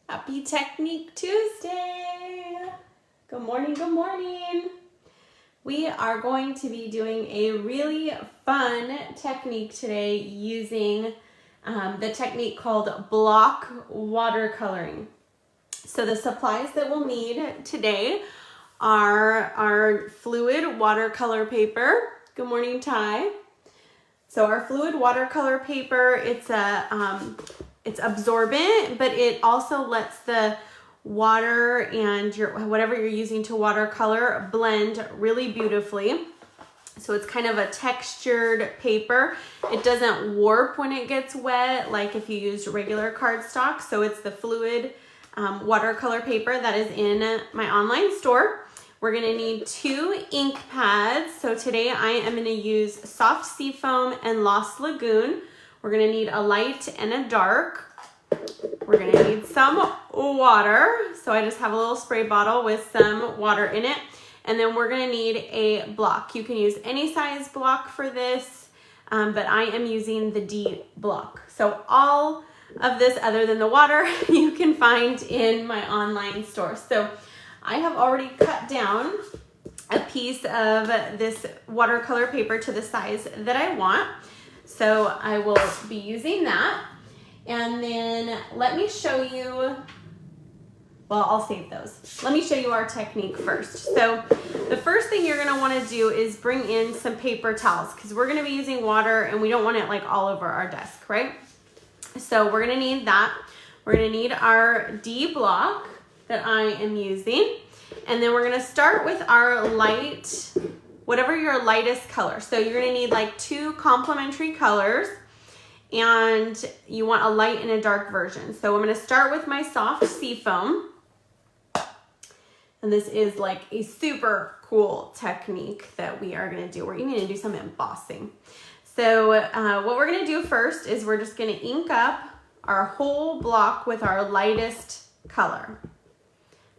Happy Technique Tuesday! Good morning, good morning. We are going to be doing a really fun technique today using the technique called block watercoloring. So the supplies that we'll need today are our fluid watercolor paper. Good morning, Ty. So our fluid watercolor paper, it's absorbent, but it also lets the water and whatever you're using to watercolor blend really beautifully. So it's kind of a textured paper. It doesn't warp when it gets wet like if you used regular cardstock. So it's the fluid watercolor paper that is in my online store. We're gonna need 2 ink pads. So today I am gonna use Soft Seafoam and Lost Lagoon. We're gonna need a light and a dark. We're gonna need some water. So I just have a little spray bottle with some water in it. And then we're gonna need a block. You can use any size block for this, but I am using the D block. So all of this other than the water, you can find in my online store. So I have already cut down a piece of this watercolor paper to the size that I want. So I will be using that. And then let me show you, well, I'll save those. Let me show you our technique first. So the first thing you're gonna wanna do is bring in some paper towels because we're gonna be using water and we don't want it like all over our desk, right? So we're gonna need that. We're gonna need our D block that I am using. And then we're gonna start with our light, whatever your lightest color. So you're gonna need like 2 complementary colors and you want a light and a dark version. So I'm gonna start with my Soft Seafoam. And this is like a super cool technique that we are gonna do. We're even gonna do some embossing. So what we're gonna do first is we're just gonna ink up our whole block with our lightest color.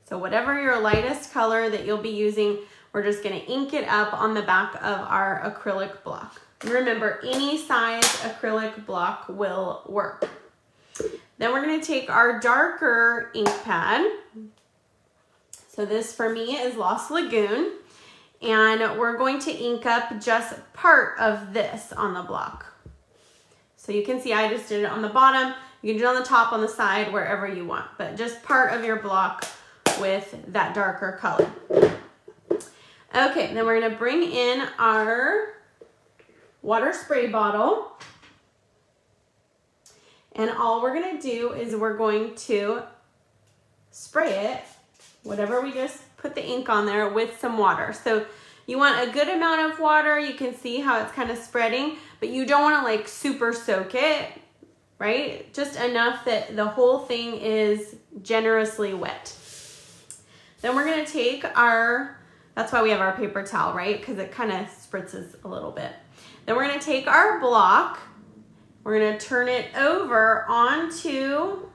So whatever your lightest color that you'll be using, we're just gonna ink it up on the back of our acrylic block. Remember, any size acrylic block will work. Then we're gonna take our darker ink pad. So this for me is Lost Lagoon. And we're going to ink up just part of this on the block. So you can see I just did it on the bottom. You can do it on the top, on the side, wherever you want, but just part of your block with that darker color. Okay, then we're gonna bring in our water spray bottle. And all we're gonna do is we're going to spray it, whatever we just put the ink on there, with some water. So you want a good amount of water. You can see how it's kind of spreading, but you don't wanna like super soak it, right? Just enough that the whole thing is generously wet. Then we're gonna take that's why we have our paper towel, right? Because it kind of spritzes a little bit. Then we're gonna take our block, we're gonna turn it over onto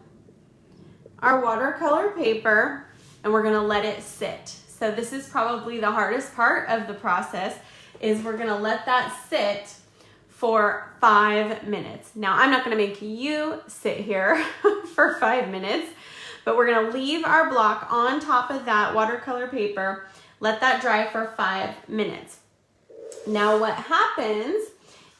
our watercolor paper, and we're gonna let it sit. So this is probably the hardest part of the process, is we're gonna let that sit for 5 minutes. Now, I'm not gonna make you sit here for 5 minutes, but we're gonna leave our block on top of that watercolor paper, let that dry for 5 minutes. Now what happens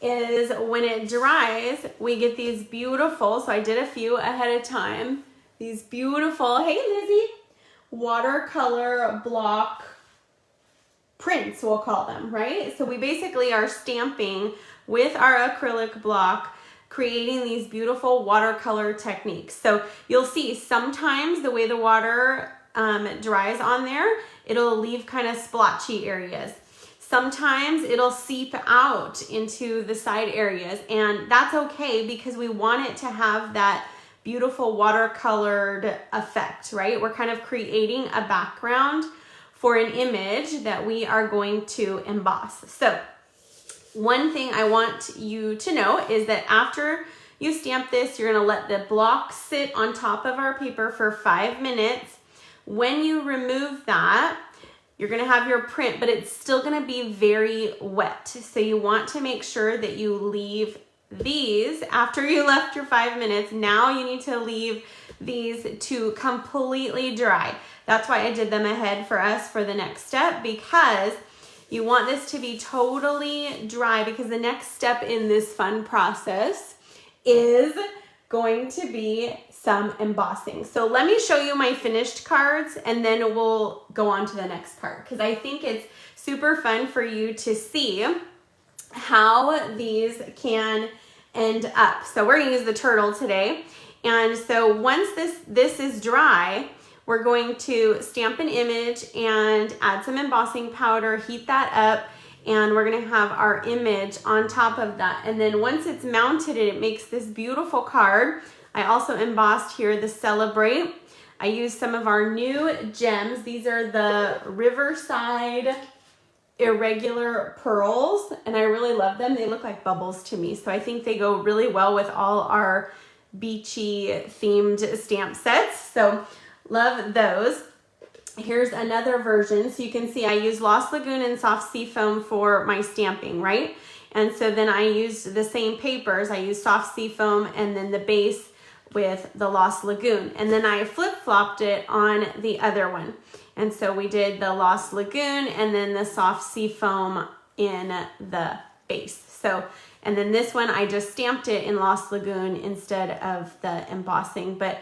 is when it dries, we get these beautiful, so I did a few ahead of time, these beautiful, hey Lizzie, watercolor block prints, we'll call them, right? So we basically are stamping with our acrylic block, creating these beautiful watercolor techniques. So you'll see sometimes the way the water dries on there, it'll leave kind of splotchy areas. Sometimes it'll seep out into the side areas, and that's okay because we want it to have that beautiful watercolored effect, right? We're kind of creating a background for an image that we are going to emboss. So one thing I want you to know is that after you stamp this, you're gonna let the block sit on top of our paper for 5 minutes. When you remove that, you're gonna have your print, but it's still gonna be very wet. So you want to make sure that you leave these, after you left your 5 minutes, now you need to leave these to completely dry. That's why I did them ahead for us for the next step, because you want this to be totally dry, because the next step in this fun process is going to be some embossing. So let me show you my finished cards and then we'll go on to the next part, because I think it's super fun for you to see how these can end up. So we're gonna use the turtle today. And so once this is dry, we're going to stamp an image and add some embossing powder, heat that up, and we're gonna have our image on top of that. And then once it's mounted, it makes this beautiful card. I also embossed here the Celebrate. I used some of our new gems. These are the Riverside Irregular Pearls, and I really love them. They look like bubbles to me, so I think they go really well with all our beachy themed stamp sets. So love those. Here's another version. So you can see I use Lost Lagoon and Soft Sea Foam for my stamping, right? And so then I used the same papers. I used Soft Sea Foam and then the base with the Lost Lagoon. And then I flip-flopped it on the other one. And so we did the Lost Lagoon and then the Soft Sea Foam in the base. So, and then this one, I just stamped it in Lost Lagoon instead of the embossing. But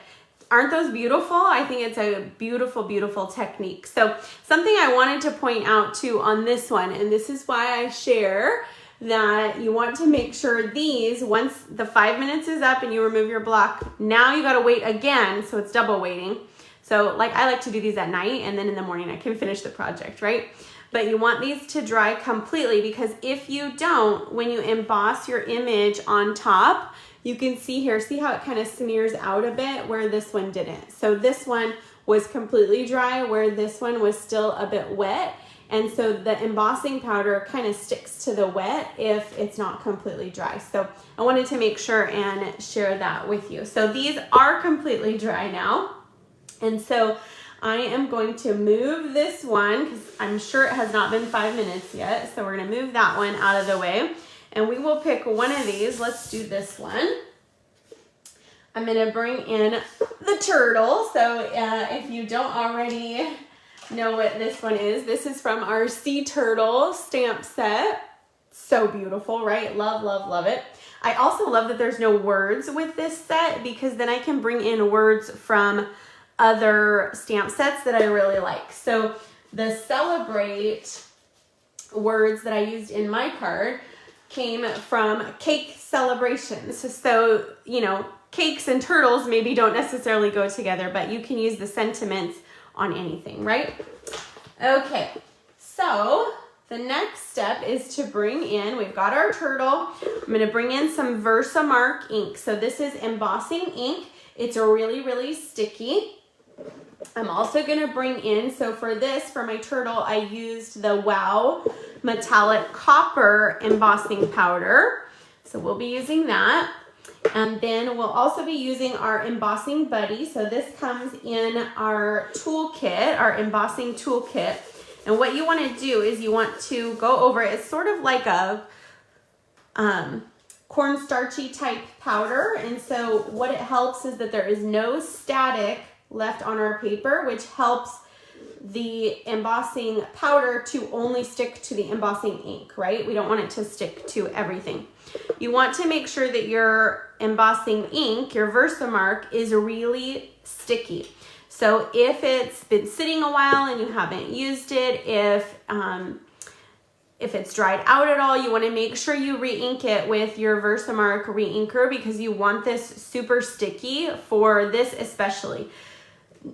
aren't those beautiful? I think it's a beautiful, beautiful technique. So something I wanted to point out too on this one, and this is why I share that you want to make sure these, once the 5 minutes is up and you remove your block, now you gotta wait again, so it's double waiting. So like I like to do these at night and then in the morning I can finish the project, right? But you want these to dry completely, because if you don't, when you emboss your image on top, you can see here, see how it kind of smears out a bit where this one didn't. So this one was completely dry where this one was still a bit wet. And so the embossing powder kind of sticks to the wet if it's not completely dry. So I wanted to make sure and share that with you. So these are completely dry now. And so I am going to move this one, because I'm sure it has not been 5 minutes yet. So we're gonna move that one out of the way. And we will pick one of these. Let's do this one. I'm gonna bring in the turtle. So if you don't already know what this one is, this is from our Sea Turtle stamp set. So beautiful, right? Love, love, love it. I also love that there's no words with this set, because then I can bring in words from other stamp sets that I really like. So the Celebrate words that I used in my card came from cake celebrations. So, you know, cakes and turtles maybe don't necessarily go together, but you can use the sentiments on anything, right? Okay, so the next step is to bring in, we've got our turtle. I'm gonna bring in some Versamark ink. So this is embossing ink. It's really, really sticky. I'm also gonna bring in, so for this, for my turtle, I used the Wow Metallic Copper embossing powder. So we'll be using that. And then we'll also be using our embossing buddy. So this comes in our toolkit, our embossing toolkit. And what you want to do is you want to go over it. It's sort of like a cornstarchy type powder. And so what it helps is that there is no static left on our paper, which helps the embossing powder to only stick to the embossing ink, right? We don't want it to stick to everything. You want to make sure that your embossing ink, your Versamark, is really sticky. So if it's been sitting a while and you haven't used it, if it's dried out at all, you want to make sure you re-ink it with your Versamark re-inker, because you want this super sticky for this especially.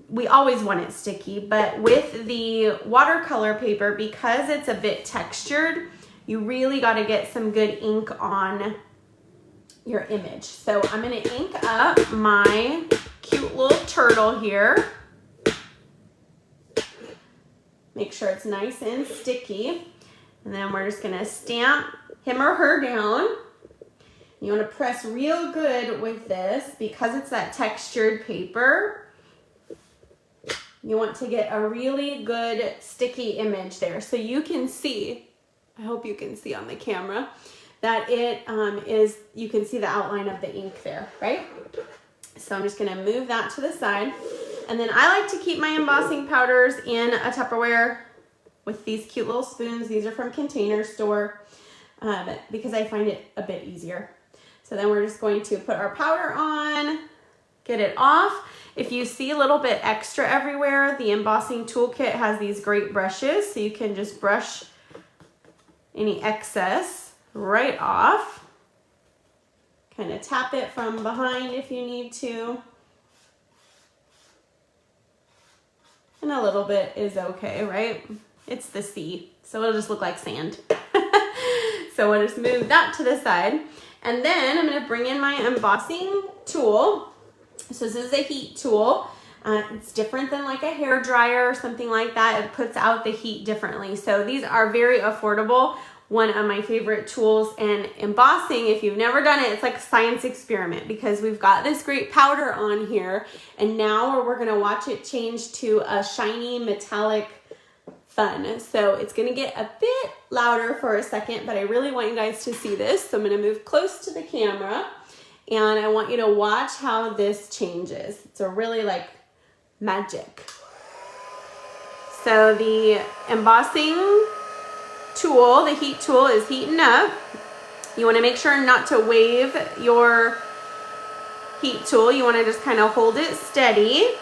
We always want it sticky, but with the watercolor paper, because it's a bit textured, you really got to get some good ink on your image. So I'm going to ink up my cute little turtle here. Make sure it's nice and sticky. And then we're just going to stamp him or her down. You want to press real good with this, because it's that textured paper. You want to get a really good sticky image there. So you can see, I hope you can see on the camera, that it is, you can see the outline of the ink there, right? So I'm just gonna move that to the side. And then I like to keep my embossing powders in a Tupperware with these cute little spoons. These are from Container Store because I find it a bit easier. So then we're just going to put our powder on, get it off. If you see a little bit extra everywhere, the embossing toolkit has these great brushes, so you can just brush any excess right off. Kind of tap it from behind if you need to. And a little bit is okay, right? It's the sea, so it'll just look like sand. So we'll just move that to the side. And then I'm gonna bring in my embossing tool. So this is a heat tool. It's different than like a hair dryer or something like that. It puts out the heat differently. So these are very affordable. One of my favorite tools. And embossing, if you've never done it, it's like a science experiment because we've got this great powder on here, and now we're gonna watch it change to a shiny metallic fun. So it's gonna get a bit louder for a second, but I really want you guys to see this. So I'm gonna move close to the camera, and I want you to watch how this changes. It's a really like magic. So the embossing tool, the heat tool, is heating up. You want to make sure not to wave your heat tool. You want to just kind of hold it steady.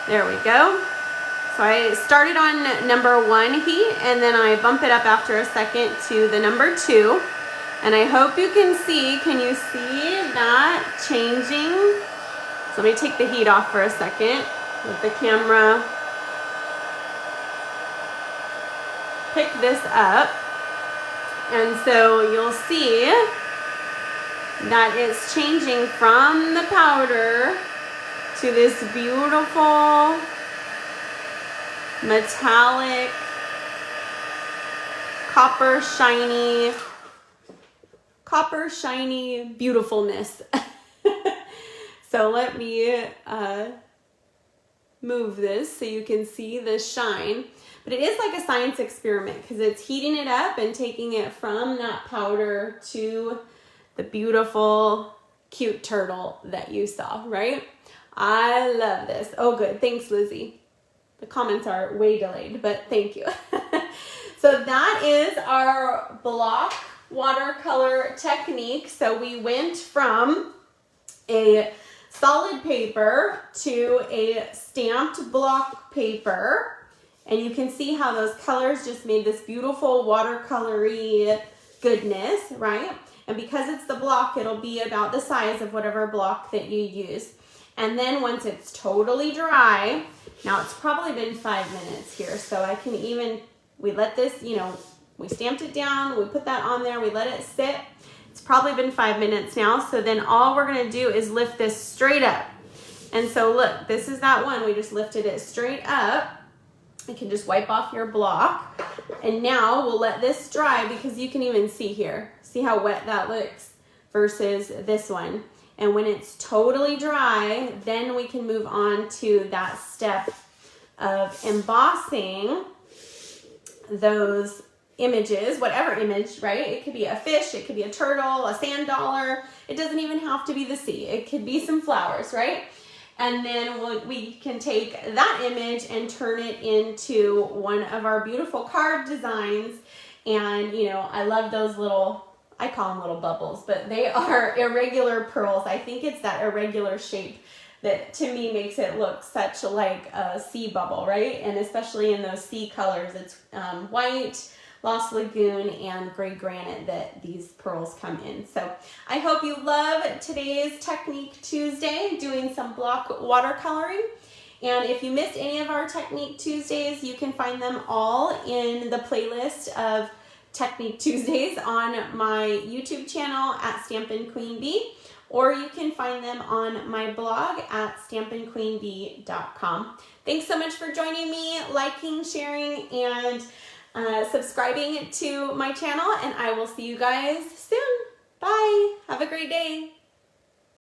There we go. So I started on number 1 heat, and then I bump it up after a second to the number 2. And I hope you can see, can you see that changing? So let me take the heat off for a second. Let the camera pick this up. And so you'll see that it's changing from the powder to this beautiful metallic copper shiny beautifulness. So let me move this so you can see the shine. But it is like a science experiment because it's heating it up and taking it from that powder to the beautiful, cute turtle that you saw, right? I love this. Oh, good. Thanks, Lizzie. The comments are way delayed, but thank you. So that is our block watercolor technique. So we went from a solid paper to a stamped block paper. And you can see how those colors just made this beautiful watercolory goodness, right? And because it's the block, it'll be about the size of whatever block that you use. And then once it's totally dry, now it's probably been 5 minutes here. So I can even, we let this, you know, we stamped it down, we put that on there, we let it sit. It's probably been 5 minutes now. So then all we're gonna do is lift this straight up. And so look, this is that one, we just lifted it straight up. You can just wipe off your block. And now we'll let this dry because you can even see here. See how wet that looks versus this one. And when it's totally dry, then we can move on to that step of embossing those images, whatever image, right? It could be a fish, it could be a turtle, a sand dollar. It doesn't even have to be the sea. It could be some flowers, right? And then we can take that image and turn it into one of our beautiful card designs. And, you know, I love those little, I call them little bubbles, but they are irregular pearls. I think it's that irregular shape that to me makes it look such like a sea bubble, right? And especially in those sea colors, it's white, Lost Lagoon, and gray granite that these pearls come in. So I hope you love today's Technique Tuesday, doing some block watercoloring. And if you missed any of our Technique Tuesdays, you can find them all in the playlist of Technique Tuesdays on my YouTube channel at Stampin' Queen Bee, or you can find them on my blog at stampinqueenbee.com. Thanks so much for joining me, liking, sharing, and subscribing to my channel, and I will see you guys soon. Bye. Have a great day.